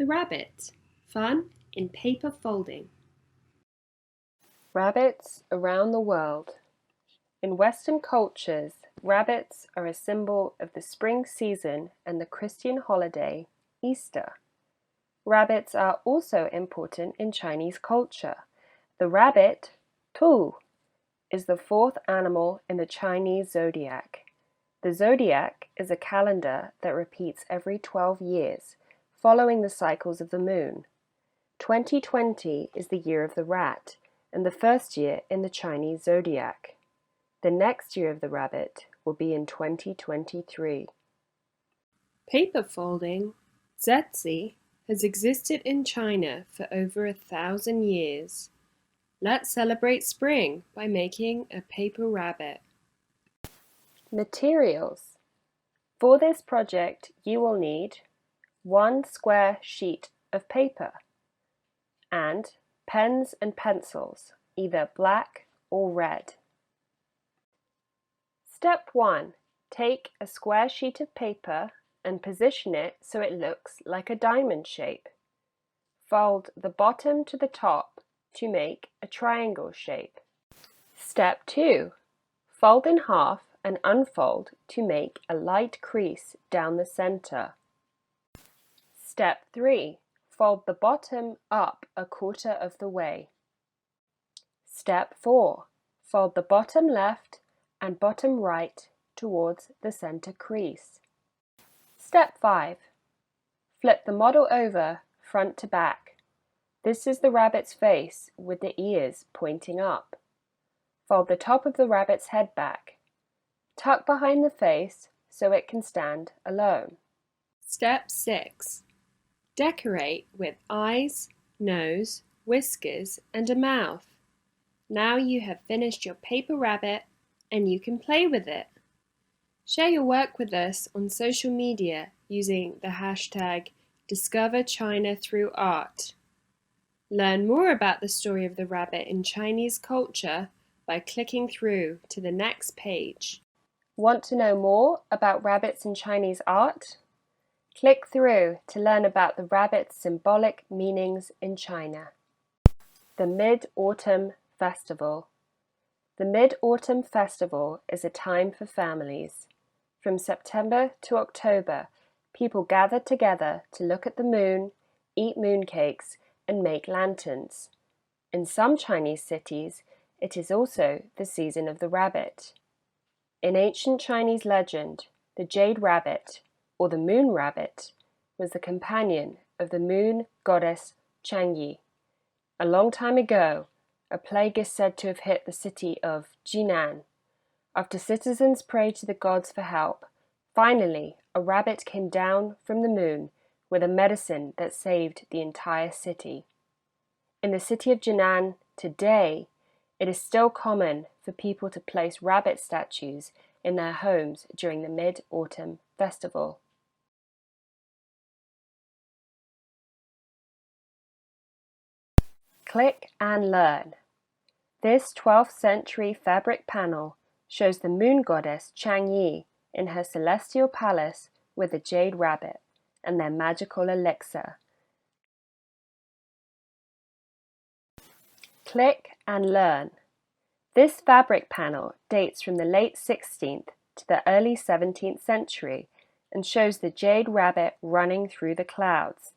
The rabbit. Fun in paper folding. Rabbits around the world. In Western cultures, rabbits are a symbol of the spring season and the Christian holiday, Easter. Rabbits are also important in Chinese culture. The rabbit, Tu, is the fourth animal in the Chinese zodiac. The zodiac is a calendar that repeats every 12 years, following the cycles of the moon. 2020 is the year of the rat, and the first year in the Chinese zodiac. The next year of the rabbit will be in 2023. Paper folding, Zetzi, has existed in China for over 1,000 years. Let's celebrate spring by making a paper rabbit. Materials. For this project, you will need 1 square sheet of paper and pens and pencils, either black or red. Step 1. Take a square sheet of paper and position it so it looks like a diamond shape. Fold the bottom to the top to make a triangle shape. Step 2. Fold in half and unfold to make a light crease down the center. Step 3. Fold the bottom up a quarter of the way. Step 4. Fold the bottom left and bottom right towards the center crease. Step 5. Flip the model over front to back. This is the rabbit's face with the ears pointing up. Fold the top of the rabbit's head back. Tuck behind the face so it can stand alone. Step 6. Decorate with eyes, nose, whiskers, and a mouth. Now you have finished your paper rabbit and you can play with it. Share your work with us on social media using the hashtag #DiscoverChinaThroughArt. Learn more about the story of the rabbit in Chinese culture by clicking through to the next page. Want to know more about rabbits in Chinese art? Click through to learn about the rabbit's symbolic meanings in China. The Mid-Autumn Festival. The Mid-Autumn Festival is a time for families. From September to October, people gather together to look at the moon, eat mooncakes, and make lanterns. In some Chinese cities, it is also the season of the rabbit. In ancient Chinese legend, the jade rabbit, or the moon rabbit, was the companion of the moon goddess Chang'e. A long time ago, a plague is said to have hit the city of Jinan. After citizens prayed to the gods for help, finally a rabbit came down from the moon with a medicine that saved the entire city. In the city of Jinan today, it is still common for people to place rabbit statues in their homes during the Mid-Autumn Festival. Click and learn. This 12th century fabric panel shows the moon goddess Chang'e in her celestial palace with a jade rabbit and their magical elixir. Click and learn. This fabric panel dates from the late 16th to the early 17th century and shows the jade rabbit running through the clouds.